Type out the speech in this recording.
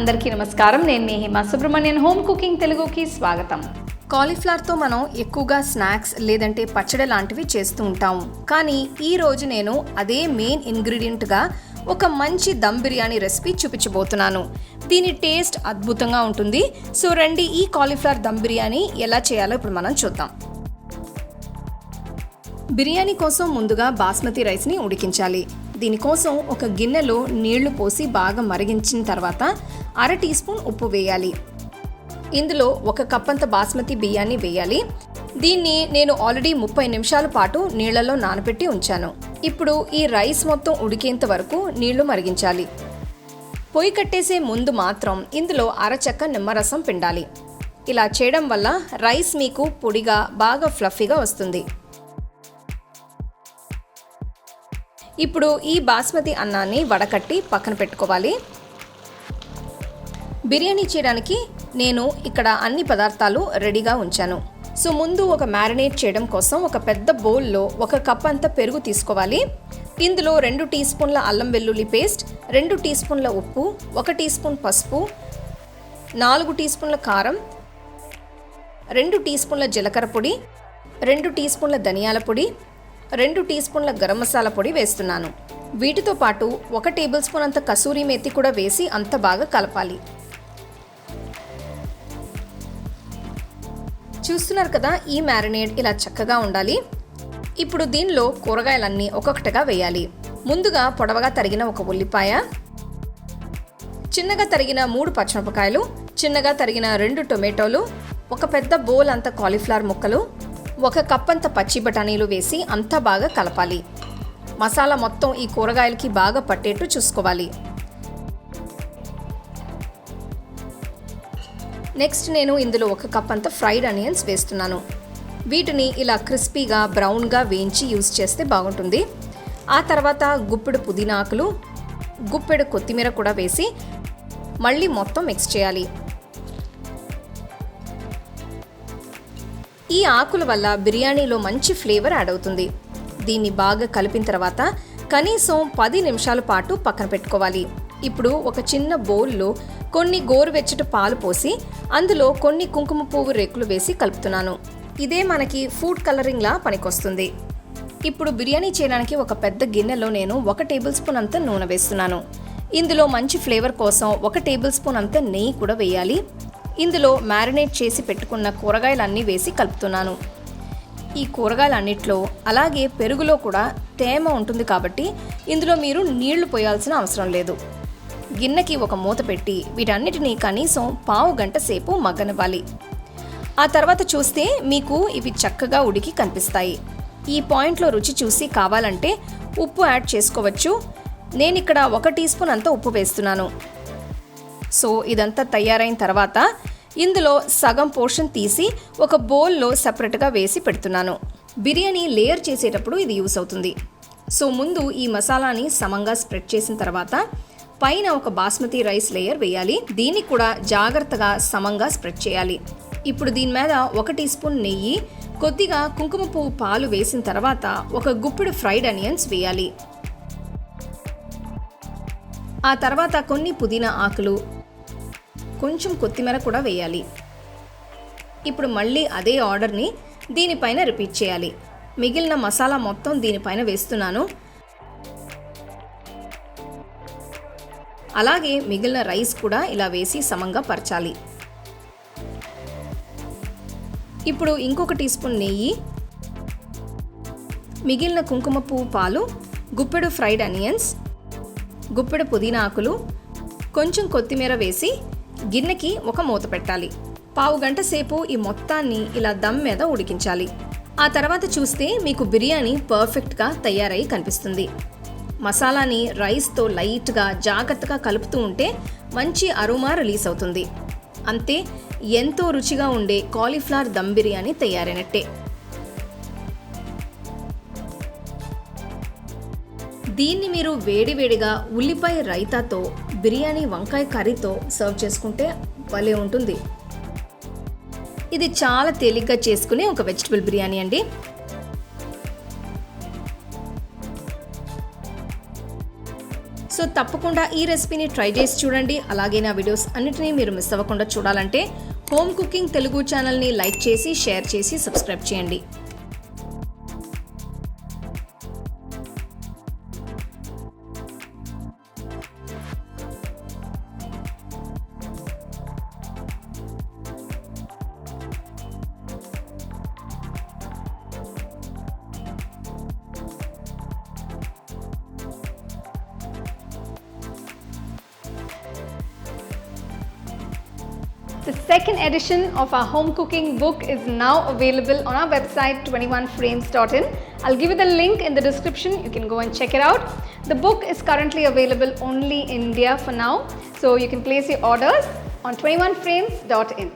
అందరికీ నమస్కారం. నేను మీ హిమా సుబ్రహ్మణ్యన్. హోమ్ కుకింగ్ తెలుగుకి స్వాగతం. కాలీఫ్లవర్తో మనం ఎక్కువగా స్నాక్స్ లేదంటే పచ్చడి లాంటివి చేస్తూ ఉంటాము. కానీ ఈరోజు నేను అదే మెయిన్ ఇంగ్రీడియంట్గా ఒక మంచి దమ్ బిర్యానీ రెసిపీ చూపించబోతున్నాను. దీని టేస్ట్ అద్భుతంగా ఉంటుంది. సో రండి, ఈ కాలీఫ్లవర్ దమ్ బిర్యానీ ఎలా చేయాలో ఇప్పుడు మనం చూద్దాం. బిర్యానీ కోసం ముందుగా బాస్మతి రైస్ని ఉడికించాలి. దీనికోసం ఒక గిన్నెలో నీళ్లు పోసి బాగా మరిగించిన తర్వాత 1/2 టీ స్పూన్ ఉప్పు వేయాలి. ఇందులో 1 కప్పంత బాస్మతి బియ్యాన్ని వేయాలి. దీన్ని నేను ఆల్రెడీ 30 నిమిషాల పాటు నీళ్లలో నానబెట్టి ఉంచాను. ఇప్పుడు ఈ రైస్ మొత్తం ఉడికేంత వరకు నీళ్లు మరిగించాలి. పొయ్యి కట్టేసే ముందు మాత్రం ఇందులో 1/2 చెక్క నిమ్మరసం పిండాలి. ఇలా చేయడం వల్ల రైస్ మీకు పొడిగా బాగా ఫ్లఫీగా వస్తుంది. ఇప్పుడు ఈ బాస్మతి అన్నాన్ని వడకట్టి పక్కన పెట్టుకోవాలి. బిర్యానీ చేయడానికి నేను ఇక్కడ అన్ని పదార్థాలు రెడీగా ఉంచాను. సో ముందు ఒక మ్యారినేట్ చేయడం కోసం ఒక పెద్ద బౌల్లో 1 కప్ అంత పెరుగు తీసుకోవాలి. ఇందులో 2 టీ స్పూన్ల అల్లం వెల్లుల్లి పేస్ట్, 2 టీ స్పూన్ల ఉప్పు, 1 టీ స్పూన్ పసుపు, 4 టీ స్పూన్ల కారం, 2 టీ స్పూన్ల జీలకర్ర పొడి, 2 టీ స్పూన్ల ధనియాల పొడి, 2 టీ స్పూన్ల గరం మసాలా పొడి వేస్తున్నాను. వీటితో పాటు 1 టేబుల్ స్పూన్ అంత కసూరి మేతి కూడా వేసి అంత బాగా కలపాలి. చూస్తున్నారు కదా, ఈ మ్యారినేట్ ఇలా చక్కగా ఉండాలి. ఇప్పుడు దీనిలో కూరగాయలన్నీ ఒక్కొక్కటిగా వేయాలి. ముందుగా పొడవగా తరిగిన 1 ఉల్లిపాయ, చిన్నగా తరిగిన 3 పచ్చిమిరపకాయలు, చిన్నగా తరిగిన 2 టొమాటోలు, 1 పెద్ద బౌల్ అంత కాలీఫ్లవర్ ముక్కలు, 1 కప్ అంత పచ్చి బఠానీలు వేసి అంతా బాగా కలపాలి. మసాలా మొత్తం ఈ కూరగాయలకి బాగా పట్టేట్టు చూసుకోవాలి. నెక్స్ట్ నేను ఇందులో 1 కప్ అంత ఫ్రైడ్ ఆనియన్స్ వేస్తున్నాను. వీటిని ఇలా క్రిస్పీగా బ్రౌన్గా వేయించి యూజ్ చేస్తే బాగుంటుంది. ఆ తర్వాత గుప్పెడు పుదీనా ఆకులు, గుప్పెడు కొత్తిమీర కూడా వేసి మళ్ళీ మొత్తం మిక్స్ చేయాలి. ఈ ఆకుల వల్ల బిర్యానీలో మంచి ఫ్లేవర్ యాడ్ అవుతుంది. దీన్ని బాగా కలిపిన తర్వాత కనీసం 10 నిమిషాల పాటు పక్కన పెట్టుకోవాలి. ఇప్పుడు ఒక చిన్న బౌల్లో కొన్ని గోరువెచ్చటి పాలు పోసి అందులో కొన్ని కుంకుమ పువ్వు రేకులు వేసి కలుపుతున్నాను. ఇదే మనకి ఫుడ్ కలరింగ్లా పనికొస్తుంది. ఇప్పుడు బిర్యానీ చేయడానికి ఒక పెద్ద గిన్నెలో నేను 1 టేబుల్ స్పూన్ అంత నూనె వేస్తున్నాను. ఇందులో మంచి ఫ్లేవర్ కోసం 1 టేబుల్ స్పూన్ అంత నెయ్యి కూడా వేయాలి. ఇందులో మ్యారినేట్ చేసి పెట్టుకున్న కూరగాయలన్నీ వేసి కలుపుతున్నాను. ఈ కూరగాయలన్నిట్లో అలాగే పెరుగులో కూడా తేమ ఉంటుంది కాబట్టి ఇందులో మీరు నీళ్లు పోయాల్సిన అవసరం లేదు. గిన్నెకి ఒక మూత పెట్టి వీటన్నిటినీ కనీసం 1/2 గంట సేపు మగ్గనివ్వాలి. ఆ తర్వాత చూస్తే మీకు ఇవి చక్కగా ఉడికి కనిపిస్తాయి. ఈ పాయింట్లో రుచి చూసి కావాలంటే ఉప్పు యాడ్ చేసుకోవచ్చు. నేను ఇక్కడ 1 టీ స్పూన్ అంత ఉప్పు వేస్తున్నాను. సో ఇదంతా తయారైన తర్వాత ఇందులో సగం పోర్షన్ తీసి ఒక బౌల్లో సపరేట్గా వేసి పెడుతున్నాను. బిర్యానీ లేయర్ చేసేటప్పుడు ఇది యూస్ అవుతుంది. సో ముందు ఈ మసాలాని సమంగా స్ప్రెడ్ చేసిన తర్వాత పైన ఒక బాస్మతి రైస్ లేయర్ వేయాలి. దీన్ని కూడా జాగ్రత్తగా సమంగా స్ప్రెడ్ చేయాలి. ఇప్పుడు దీని మీద 1 టీ స్పూన్ నెయ్యి, కొద్దిగా కుంకుమ పువ్వు పాలు వేసిన తర్వాత 1 గుప్పెడు ఫ్రైడ్ ఆనియన్స్ వేయాలి. ఆ తర్వాత కొన్ని పుదీనా ఆకులు, కొంచెం కొత్తిమీర కూడా వేయాలి. ఇప్పుడు మళ్ళీ అదే ఆర్డర్ని దీనిపైన రిపీట్ చేయాలి. మిగిలిన మసాలా మొత్తం దీనిపైన వేస్తున్నాను. అలాగే మిగిలిన రైస్ కూడా ఇలా వేసి సమంగా పరచాలి. ఇప్పుడు ఇంకొక టీ స్పూన్ నెయ్యి, మిగిలిన కుంకుమ పువ్వు పాలు, గుప్పెడు ఫ్రైడ్ ఆనియన్స్, గుప్పెడు పుదీనా ఆకులు, కొంచెం కొత్తిమీర వేసి గిన్నెకి ఒక మూత పెట్టాలి. 1/2 గంట సేపు ఈ మొత్తాన్ని ఇలా దమ్ మీద ఉడికించాలి. ఆ తర్వాత చూస్తే మీకు బిర్యానీ పర్ఫెక్ట్గా తయారై కనిపిస్తుంది. మసాలాని రైస్తో లైట్గా జాగ్రత్తగా కలుపుతూ ఉంటే మంచి అరోమా రిలీజ్ అవుతుంది. అంతే, ఎంతో రుచిగా ఉండే కాలీఫ్లవర్ దమ్ బిర్యానీ తయారైనట్టే. దీన్ని మీరు వేడివేడిగా ఉల్లిపాయ రైతాతో, బిర్యానీ వంకాయ కర్రీతో సర్వ్ చేసుకుంటే భలే ఉంటుంది. ఇది చాలా తేలిగ్గా చేసుకునే ఒక వెజిటబుల్ బిర్యానీ అండి. సో తప్పకుండా ఈ రెసిపీని ట్రై చేసి చూడండి. అలాగే నా వీడియోస్ అన్నిటినీ మీరు మిస్ అవ్వకుండా చూడాలంటే హోమ్ కుకింగ్ తెలుగు ఛానల్ని లైక్ చేసి, షేర్ చేసి, సబ్స్క్రైబ్ చేయండి. The second edition of our home cooking book is now available on our website 21frames.in. I'll give you the link in the description. You can go and check it out. The book is currently available only in India for now, so you can place your orders on 21frames.in.